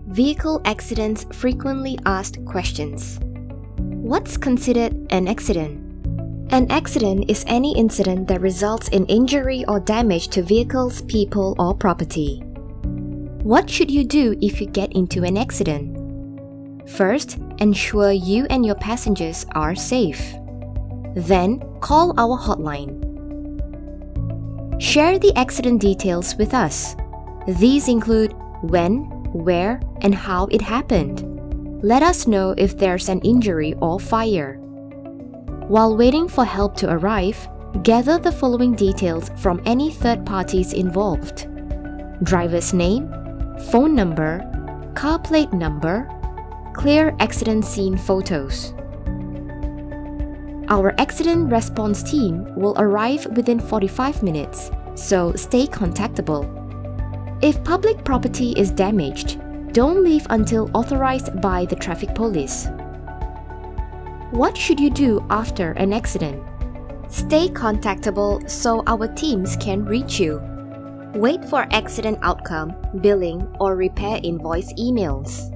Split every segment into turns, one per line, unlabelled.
Vehicle accidents frequently asked questions. What's considered an accident? An accident is any incident that results in injury or damage to vehicles, people, or property. What should you do if you get into an accident? First, ensure you and your passengers are safe. Then, call our hotline. Share the accident details with us. These include when, where, and how it happened. Let us know if there's an injury or fire. While waiting for help to arrive, gather the following details from any third parties involved: driver's name, phone number, car plate number, clear accident scene photos. Our accident response team will arrive within 45 minutes, so stay contactable. If public property is damaged, don't leave until authorized by the traffic police. What should you do after an accident? Stay contactable so our teams can reach you. Wait for accident outcome, billing, or repair invoice emails.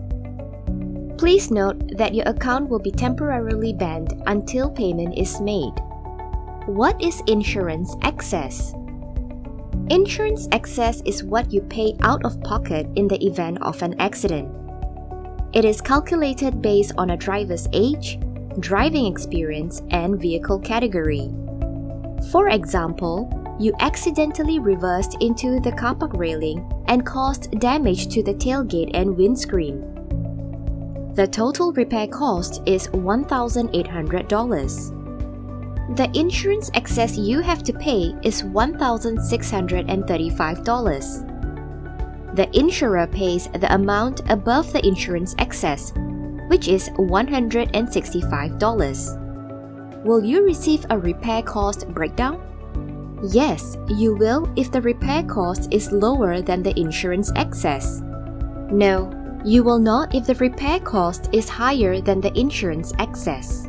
Please note that your account will be temporarily banned until payment is made. What is insurance excess? Insurance excess is what you pay out of pocket in the event of an accident. It is calculated based on a driver's age, driving experience, and vehicle category. For example, you accidentally reversed into the car park railing and caused damage to the tailgate and windscreen. The total repair cost is $1,800. The insurance excess you have to pay is $1,635. The insurer pays the amount above the insurance excess, which is $165. Will you receive a repair cost breakdown? Yes, you will if the repair cost is lower than the insurance excess. No, you will not if the repair cost is higher than the insurance excess.